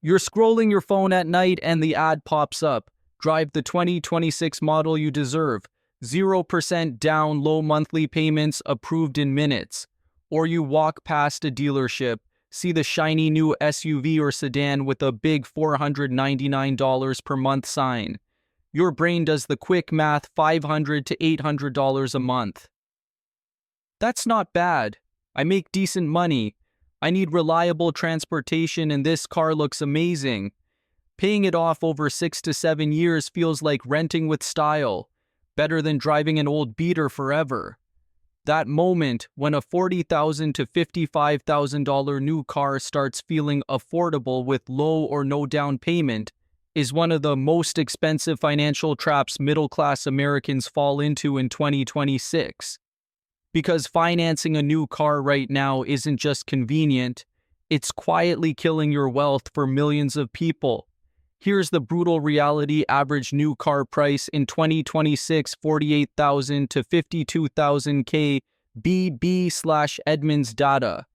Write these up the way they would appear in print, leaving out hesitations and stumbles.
You're scrolling your phone at night and the ad pops up. Drive the 2026 model you deserve. 0% down, low monthly payments, approved in minutes. Or you walk past a dealership, see the shiny new SUV or sedan with a big $499 per month sign. Your brain does the quick math, $500 to $800 a month. That's not bad. I make decent money. I need reliable transportation and this car looks amazing. Paying it off over 6 to 7 years feels like renting with style. Better than driving an old beater forever. That moment when a $40,000 to $55,000 new car starts feeling affordable with low or no down payment is one of the most expensive financial traps middle-class Americans fall into in 2026. Because financing a new car right now isn't just convenient, it's quietly killing your wealth for millions of people. Here's the brutal reality: average new car price in 2026, $48,000 to $52,000 BB/Edmunds data.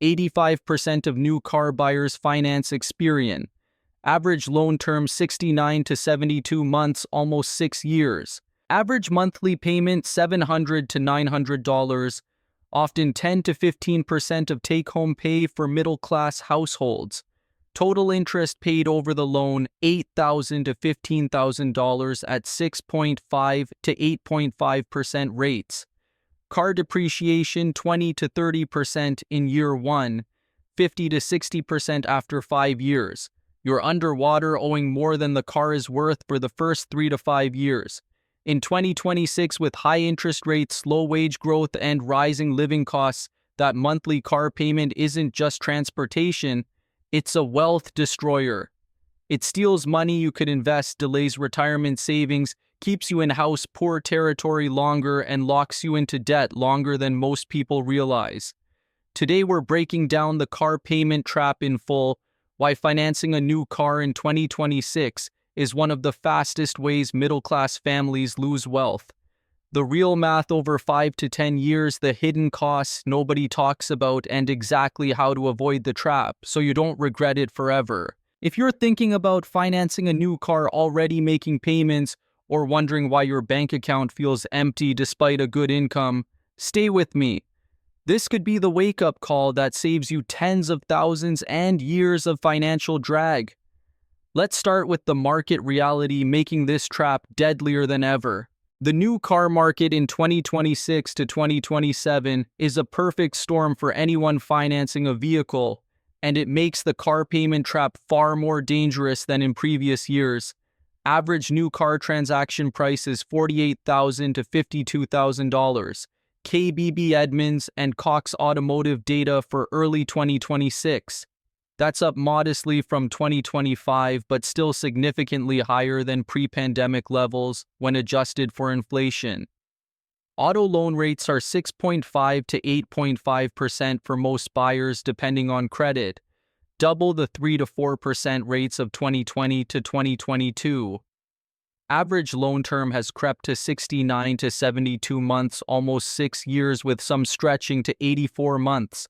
85% of new car buyers finance Experian. Average loan term 69 to 72 months, almost 6 years. Average monthly payment $700 to $900, often 10 to 15% of take-home pay for middle-class households. Total interest paid over the loan $8,000 to $15,000 at 6.5 to 8.5% rates. Car depreciation 20 to 30% in year 1, 50 to 60% after 5 years. You're underwater, owing more than the car is worth for the first 3 to 5 years. In 2026, with high interest rates, low wage growth, and rising living costs, that monthly car payment isn't just transportation, it's a wealth destroyer. It steals money you could invest, delays retirement savings, keeps you in house poor territory longer, and locks you into debt longer than most people realize. Today we're breaking down the car payment trap in full, why financing a new car in 2026 is one of the fastest ways middle-class families lose wealth. The real math over 5 to 10 years, the hidden costs nobody talks about, and exactly how to avoid the trap so you don't regret it forever. If you're thinking about financing a new car, already making payments, or wondering why your bank account feels empty despite a good income, stay with me. This could be the wake-up call that saves you tens of thousands and years of financial drag. Let's start with the market reality, making this trap deadlier than ever. The new car market in 2026 to 2027 is a perfect storm for anyone financing a vehicle, and it makes the car payment trap far more dangerous than in previous years. Average new car transaction price is $48,000 to $52,000. KBB Edmunds and Cox Automotive data for early 2026. That's up modestly from 2025, but still significantly higher than pre-pandemic levels when adjusted for inflation. Auto loan rates are 6.5 to 8.5% for most buyers depending on credit, double the 3 to 4% rates of 2020 to 2022. Average loan term has crept to 69 to 72 months, almost 6 years, with some stretching to 84 months.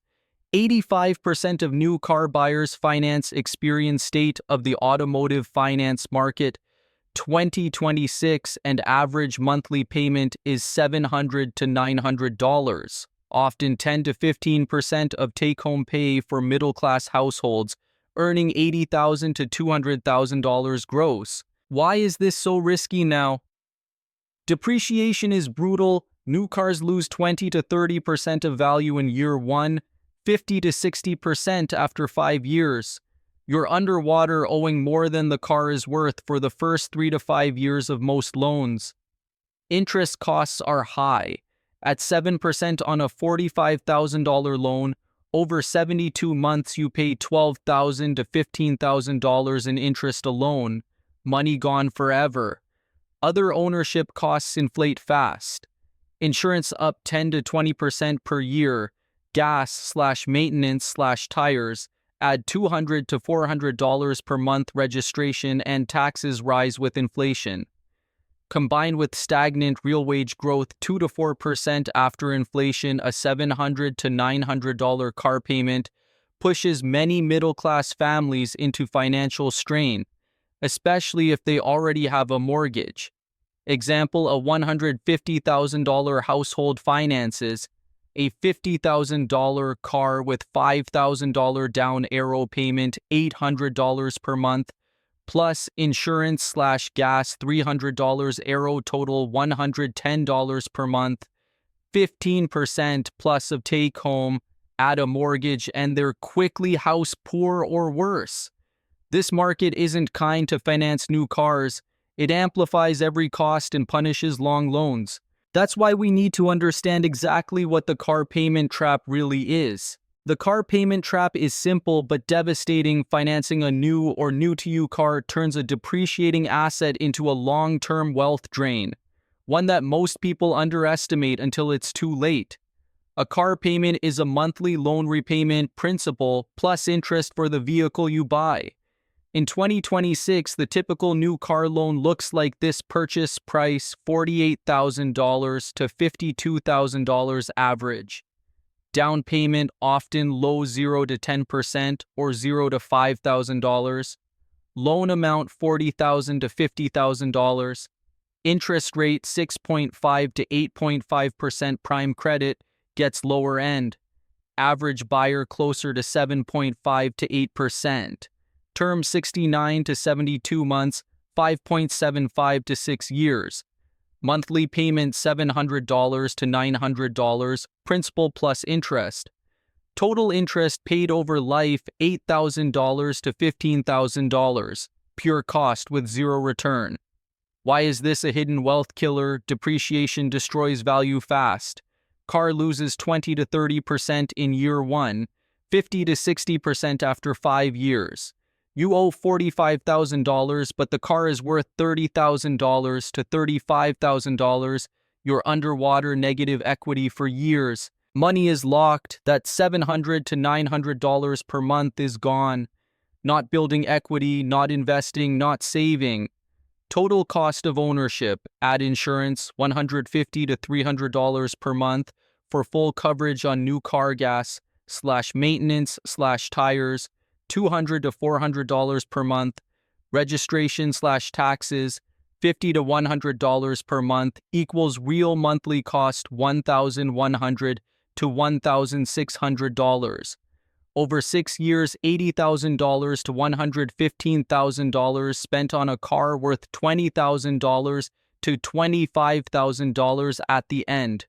85% of new car buyers finance Experian state of the automotive finance market 2026, and average monthly payment is $700 to $900, often 10 to 15% of take-home pay for middle-class households earning $80,000 to $200,000 gross. Why is this so risky now? Depreciation is brutal. New cars lose 20 to 30% of value in year 1, 50 to 60% after 5 years. You're underwater, owing more than the car is worth for the first 3 to 5 years of most loans. Interest costs are high. At 7% on a $45,000 loan, over 72 months you pay $12,000 to $15,000 in interest alone. Money gone forever. Other ownership costs inflate fast. Insurance up 10 to 20% per year. Gas/maintenance/tires add $200 to $400 per month. Registration and taxes rise with inflation. Combined with stagnant real wage growth 2 to 4% after inflation, a $700 to $900 car payment pushes many middle-class families into financial strain, especially if they already have a mortgage. Example, a $150,000 household finances a $50,000 car with $5,000 down arrow payment, $800 per month, plus insurance/gas $300 arrow total $110 per month, 15% plus of take home, add a mortgage, and they're quickly house poor or worse. This market isn't kind to finance new cars. It amplifies every cost and punishes long loans. That's why we need to understand exactly what the car payment trap really is. The car payment trap is simple but devastating. Financing a new or new-to-you car turns a depreciating asset into a long-term wealth drain, one that most people underestimate until it's too late. A car payment is a monthly loan repayment, principal, plus interest for the vehicle you buy. In 2026, the typical new car loan looks like this: purchase price $48,000 to $52,000 average. Down payment often low 0 to 10% or $0 to $5,000. Loan amount $40,000 to $50,000. Interest rate 6.5 to 8.5%. Prime credit gets lower end. Average buyer closer to 7.5 to 8%. Term 69 to 72 months, 5.75 to 6 years. Monthly payment $700 to $900, principal plus interest. Total interest paid over life $8,000 to $15,000, pure cost with zero return. Why is this a hidden wealth killer? Depreciation destroys value fast. Car loses 20 to 30% in year 1, 50 to 60% after 5 years. You owe $45,000, but the car is worth $30,000 to $35,000. You're underwater, negative equity for years. Money is locked. That $700 to $900 per month is gone. Not building equity, not investing, not saving. Total cost of ownership, add insurance, $150 to $300 per month for full coverage on new car gas/maintenance/tires. $200 to $400 per month, registration/taxes, $50 to $100 per month equals real monthly cost $1,100 to $1,600. Over 6 years, $80,000 to $115,000 spent on a car worth $20,000 to $25,000 at the end.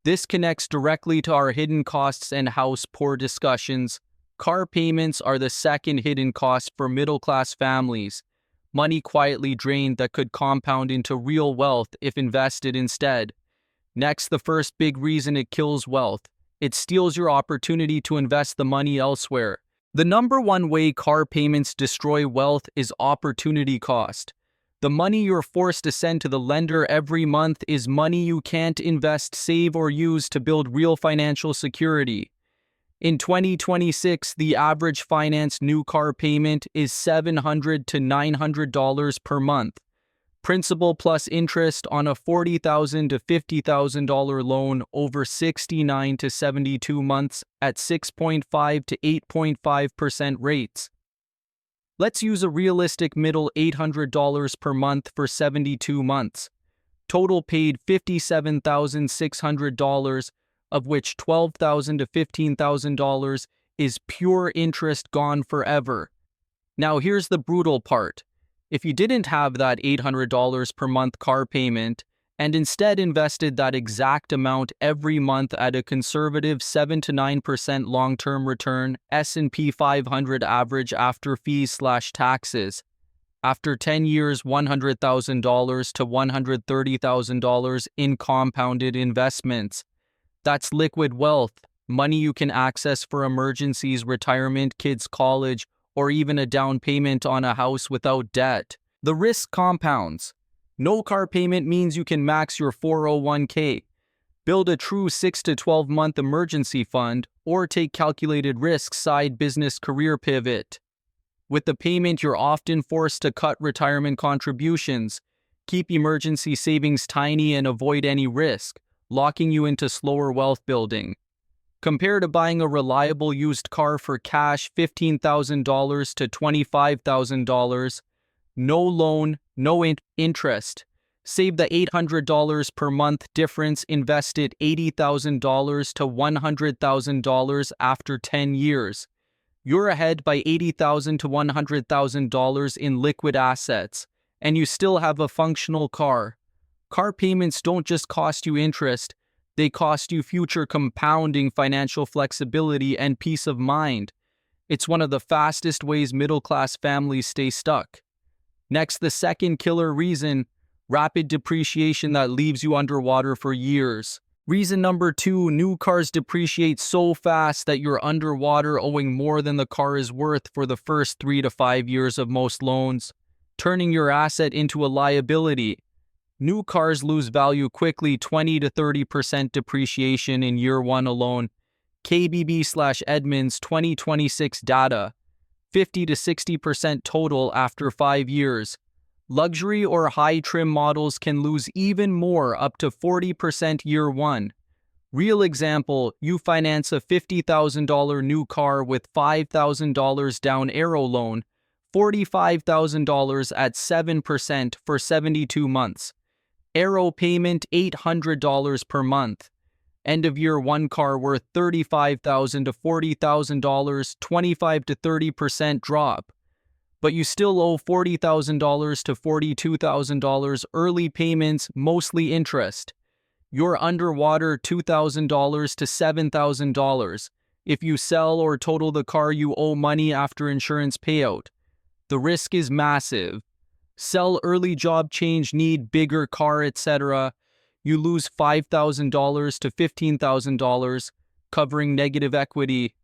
This connects directly to our hidden costs and house poor discussions. Car payments are the second hidden cost for middle-class families. Money quietly drained that could compound into real wealth if invested instead. Next, the first big reason it kills wealth. It steals your opportunity to invest the money elsewhere. The number one way car payments destroy wealth is opportunity cost. The money you're forced to send to the lender every month is money you can't invest, save, or use to build real financial security. In 2026, the average finance new car payment is $700 to $900 per month. Principal plus interest on a $40,000 to $50,000 loan over 69 to 72 months at 6.5 to 8.5% rates. Let's use a realistic middle $800 per month for 72 months. Total paid $57,600, of which $12,000 to $15,000 is pure interest gone forever. Now here's the brutal part. If you didn't have that $800 per month car payment and instead invested that exact amount every month at a conservative 7 to 9% long-term return, S&P 500 average after fees/taxes, after 10 years $100,000 to $130,000 in compounded investments. That's liquid wealth, money you can access for emergencies, retirement, kids' college, or even a down payment on a house without debt. The risk compounds. No car payment means you can max your 401k, build a true 6 to 12 month emergency fund, or take calculated risks, side business, career pivot. With the payment, you're often forced to cut retirement contributions, keep emergency savings tiny, and avoid any risk, locking you into slower wealth building. Compare to buying a reliable used car for cash $15,000 to $25,000. No loan, no interest. Save the $800 per month difference, invested $80,000 to $100,000 after 10 years. You're ahead by $80,000 to $100,000 in liquid assets, and you still have a functional car. Car payments don't just cost you interest, they cost you future compounding financial flexibility and peace of mind. It's one of the fastest ways middle-class families stay stuck. Next, the second killer reason, rapid depreciation that leaves you underwater for years. Reason number 2, new cars depreciate so fast that you're underwater, owing more than the car is worth for the first 3 to 5 years of most loans, turning your asset into a liability. New cars lose value quickly, 20 to 30% depreciation in year 1 alone. KBB/Edmunds 2026 data, 50 to 60% total after 5 years. Luxury or high-trim models can lose even more, up to 40% year 1. Real example, you finance a $50,000 new car with $5,000 down Aero loan, $45,000 at 7% for 72 months. Aero payment $800 per month. End of year 1 car worth $35,000 to $40,000, 25 to 30% drop. But you still owe $40,000 to $42,000 early payments, mostly interest. You're underwater $2,000 to $7,000. If you sell or total the car, you owe money after insurance payout. The risk is massive. Sell early, job change, need bigger car, etc. You lose $5,000 to $15,000, covering negative equity.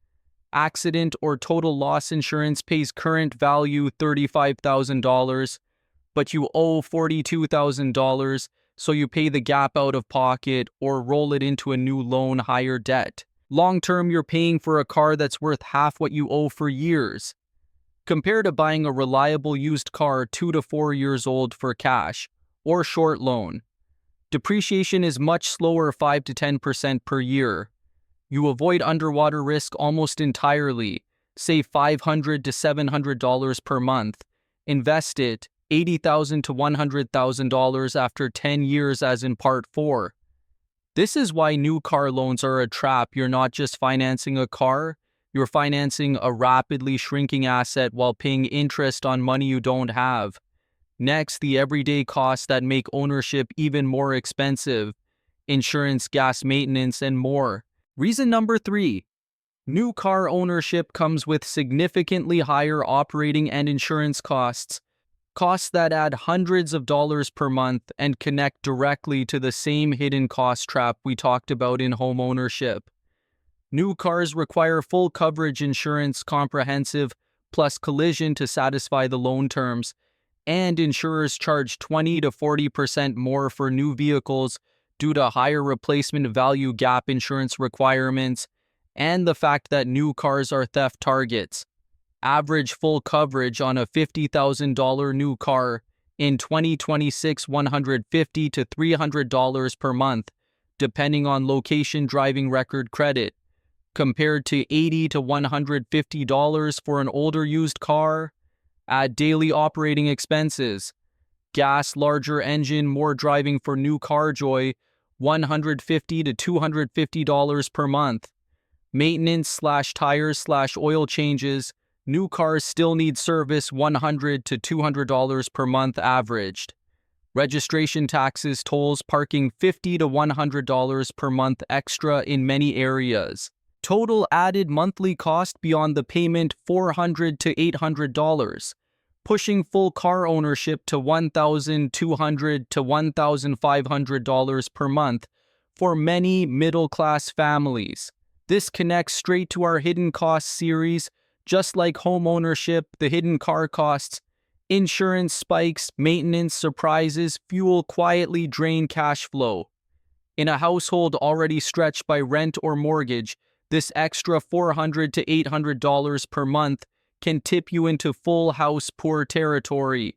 Accident or total loss insurance pays current value $35,000, but you owe $42,000, so you pay the gap out of pocket or roll it into a new loan, higher debt. Long term, you're paying for a car that's worth half what you owe for years. Compare to buying a reliable used car 2 to 4 years old for cash or short loan. Depreciation is much slower, 5 to 10% per year. You avoid underwater risk almost entirely, save $500 to $700 per month. Invest it, $80,000 to $100,000 after 10 years as in Part 4. This is why new car loans are a trap. You're not just financing a car, you're financing a rapidly shrinking asset while paying interest on money you don't have. Next, the everyday costs that make ownership even more expensive: insurance, gas, maintenance, and more. Reason number 3, new car ownership comes with significantly higher operating and insurance costs, costs that add hundreds of dollars per month and connect directly to the same hidden cost trap we talked about in home ownership. New cars require full coverage insurance, comprehensive, plus collision to satisfy the loan terms, and insurers charge 20 to 40% more for new vehicles due to higher replacement value gap insurance requirements and the fact that new cars are theft targets. Average full coverage on a $50,000 new car in 2026, $150 to $300 per month, depending on location, driving record, credit, compared to $80 to $150 for an older used car. Add daily operating expenses: gas, larger engine, more driving for new car joy, $150 to $250 per month. Maintenance / tires / oil changes, new cars still need service, $100 to $200 per month averaged. Registration taxes, tolls, parking, $50 to $100 per month extra in many areas. Total added monthly cost beyond the payment, $400 to $800, pushing full car ownership to $1,200 to $1,500 per month for many middle-class families. This connects straight to our hidden costs series. Just like home ownership, the hidden car costs, insurance spikes, maintenance surprises, fuel quietly drain cash flow. In a household already stretched by rent or mortgage, this extra $400 to $800 per month can tip you into full house poor territory.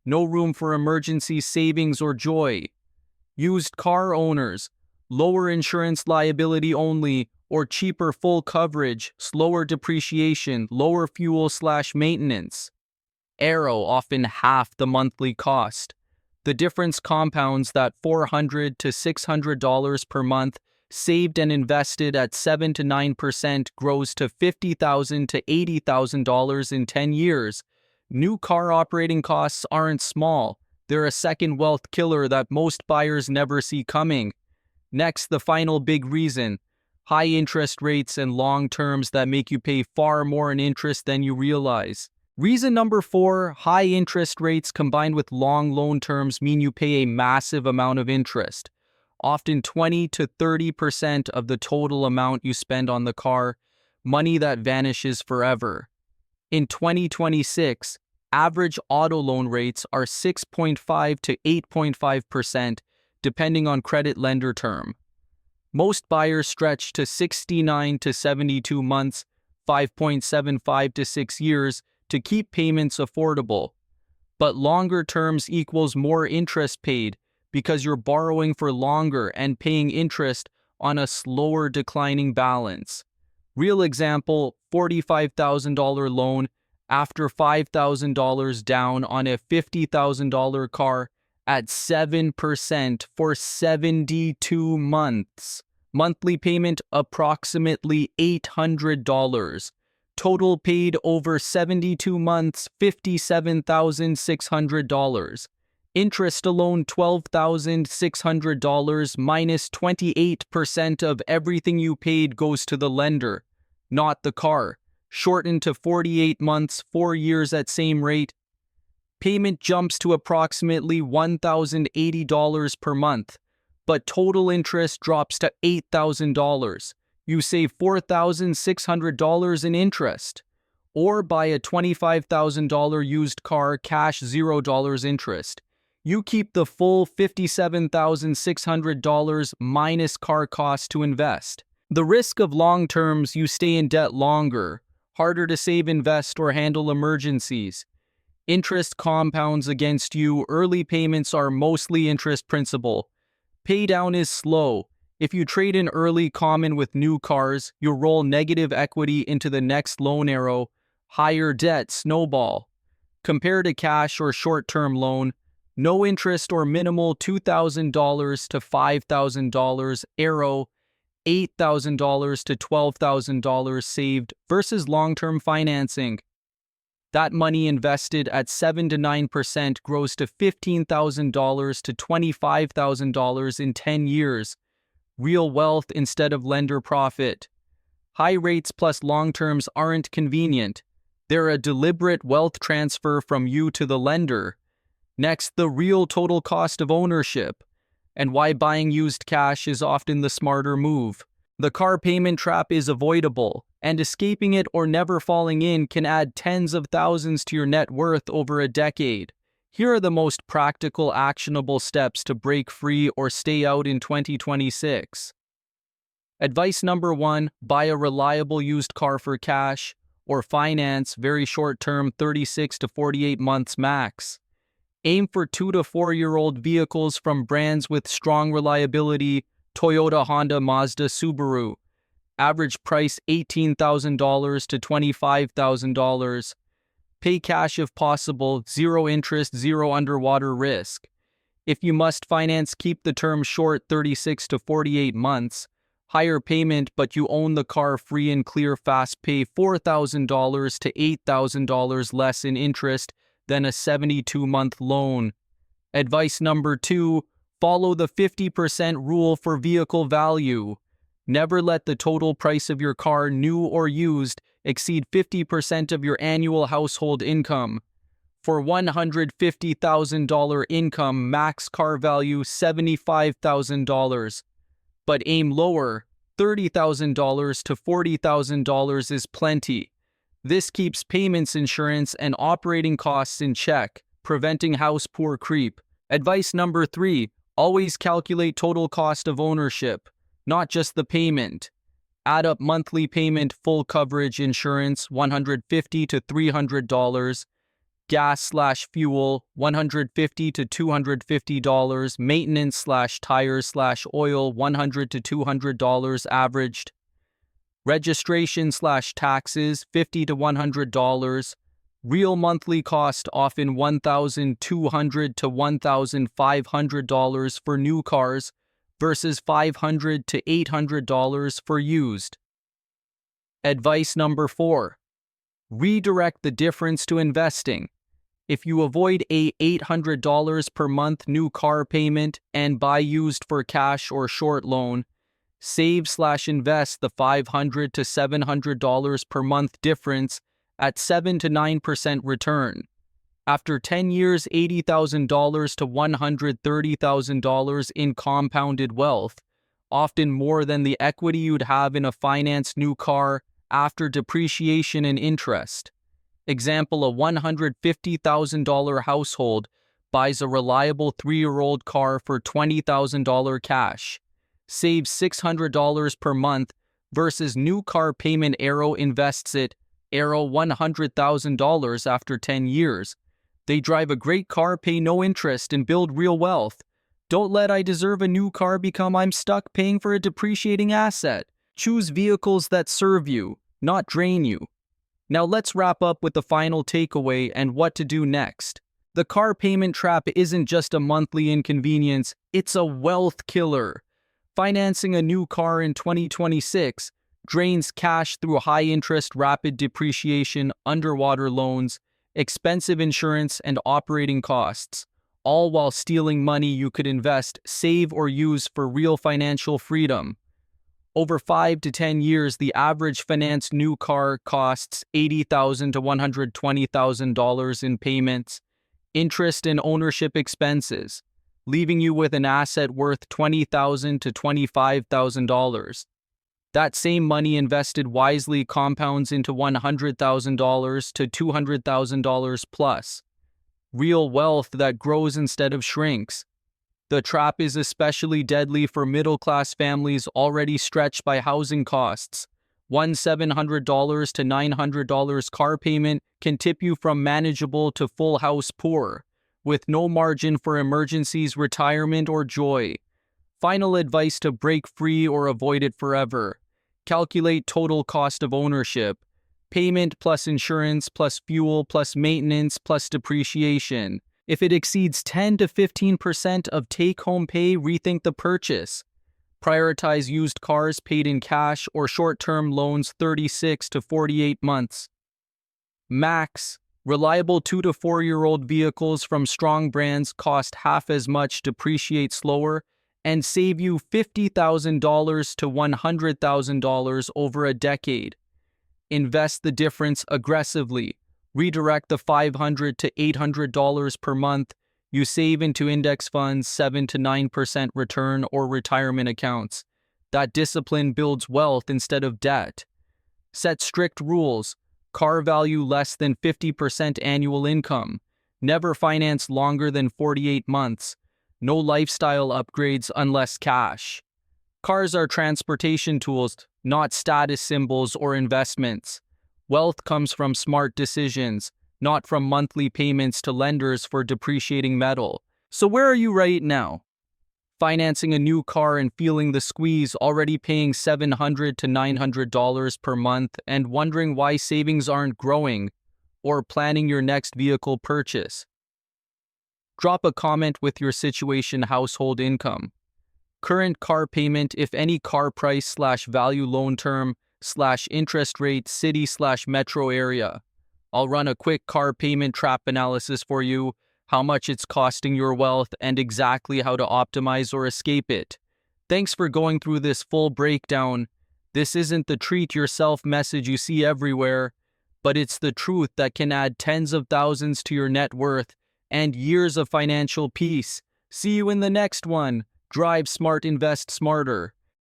No room for emergency savings or joy. Used car owners, lower insurance liability only, or cheaper full coverage, slower depreciation, lower fuel/maintenance. Aero often half the monthly cost. The difference compounds that $400 to $600 per month saved and invested at 7 to 9% grows to $50,000 to $80,000 in 10 years. New car operating costs aren't small. They're a second wealth killer that most buyers never see coming. Next, the final big reason: high interest rates and long terms that make you pay far more in interest than you realize. Reason number 4, high interest rates combined with long loan terms mean you pay a massive amount of interest, often 20 to 30% of the total amount you spend on the car, money that vanishes forever. In 2026, average auto loan rates are 6.5 to 8.5%, depending on credit lender term. Most buyers stretch to 69 to 72 months, 5.75 to 6 years, to keep payments affordable. But longer terms equals more interest paid because you're borrowing for longer and paying interest on a slower declining balance. Real example, $45,000 loan after $5,000 down on a $50,000 car at 7% for 72 months. Monthly payment approximately $800. Total paid over 72 months, $57,600. Interest alone $12,600 minus 28% of everything you paid goes to the lender, not the car. Shortened to 48 months, 4 years at same rate. Payment jumps to approximately $1,080 per month, but total interest drops to $8,000. You save $4,600 in interest. Or buy a $25,000 used car, cash $0 interest. You keep the full $57,600 minus car costs to invest. The risk of long terms, you stay in debt longer, harder to save, invest, or handle emergencies. Interest compounds against you. Early payments are mostly interest principal. Pay down is slow. If you trade in early, common with new cars, you'll roll negative equity into the next loan arrow. Higher debt snowball. Compared to cash or short-term loan, no interest or minimal $2,000 to $5,000 arrow, $8,000 to $12,000 saved versus long-term financing. That money invested at 7 to 9% grows to $15,000 to $25,000 in 10 years. Real wealth instead of lender profit. High rates plus long terms aren't convenient. They're a deliberate wealth transfer from you to the lender. Next, the real total cost of ownership, and why buying used cash is often the smarter move. The car payment trap is avoidable, and escaping it or never falling in can add tens of thousands to your net worth over a decade. Here are the most practical, actionable steps to break free or stay out in 2026. Advice number 1, buy a reliable used car for cash or finance, very short term, 36 to 48 months max. Aim for 2 to 4-year-old vehicles from brands with strong reliability: Toyota, Honda, Mazda, Subaru. Average price $18,000 to $25,000. Pay cash if possible, 0 interest, 0 underwater risk. If you must finance, keep the term short, 36 to 48 months. Higher payment, but you own the car, free and clear, fast pay, $4,000 to $8,000 less in interest than a 72-month loan. Advice number 2, follow the 50% rule for vehicle value. Never let the total price of your car, new or used, exceed 50% of your annual household income. For $150,000 income, max car value $75,000. But aim lower, $30,000 to $40,000 is plenty. This keeps payments, insurance, and operating costs in check, preventing house poor creep. Advice number 3, always calculate total cost of ownership, not just the payment. Add up monthly payment, full coverage, insurance, $150 to $300, gas/fuel, $150 to $250, maintenance/tires/oil, $100 to $200 averaged. Registration/taxes $50 to $100. Real monthly cost often $1,200 to $1,500 for new cars versus $500 to $800 for used. Advice number 4. Redirect the difference to investing. If you avoid a $800 per month new car payment and buy used for cash or short loan, save/invest the $500 to $700 per month difference at 7 to 9% return. After 10 years, $80,000 to $130,000 in compounded wealth, often more than the equity you'd have in a financed new car after depreciation and interest. Example, a $150,000 household buys a reliable 3-year-old car for $20,000 cash, saves $600 per month versus new car payment Arrow invests it $100,000 after 10 years. They drive a great car, pay no interest, and build real wealth. Don't let "I deserve a new car" become "I'm stuck paying for a depreciating asset." Choose vehicles that serve you, not drain you. Now let's wrap up with the final takeaway and what to do next. The car payment trap isn't just a monthly inconvenience, it's a wealth killer. Financing a new car in 2026 drains cash through high-interest, rapid depreciation, underwater loans, expensive insurance, and operating costs, all while stealing money you could invest, save, or use for real financial freedom. Over 5 to 10 years, the average financed new car costs $80,000 to $120,000 in payments, interest, and ownership expenses, leaving you with an asset worth $20,000 to $25,000. That same money invested wisely compounds into $100,000 to $200,000 plus. Real wealth that grows instead of shrinks. The trap is especially deadly for middle-class families already stretched by housing costs. One $700 to $900 car payment can tip you from manageable to full house poor, with no margin for emergencies, retirement, or joy. Final advice to break free or avoid it forever. Calculate total cost of ownership. Payment plus insurance plus fuel plus maintenance plus depreciation. If it exceeds 10 to 15% of take-home pay, rethink the purchase. Prioritize used cars paid in cash or short-term loans 36 to 48 months. Max. Reliable 2 to 4-year-old vehicles from strong brands cost half as much, depreciate slower, and save you $50,000 to $100,000 over a decade. Invest the difference aggressively. Redirect the $500 to $800 per month you save into index funds, 7 to 9% return, or retirement accounts. That discipline builds wealth instead of debt. Set strict rules. Car value less than 50% annual income. Never finance longer than 48 months. No lifestyle upgrades unless cash. Cars are transportation tools, not status symbols or investments. Wealth comes from smart decisions, not from monthly payments to lenders for depreciating metal. So where are you right now? Financing a new car and feeling the squeeze, already paying $700 to $900 per month and wondering why savings aren't growing, or planning your next vehicle purchase? Drop a comment with your situation, household income, current car payment, if any, car price / value, loan term / interest rate, city / metro area. I'll run a quick car payment trap analysis for you, how much it's costing your wealth, and exactly how to optimize or escape it. Thanks for going through this full breakdown. This isn't the treat yourself message you see everywhere, but it's the truth that can add tens of thousands to your net worth and years of financial peace. See you in the next one. Drive smart, invest smarter.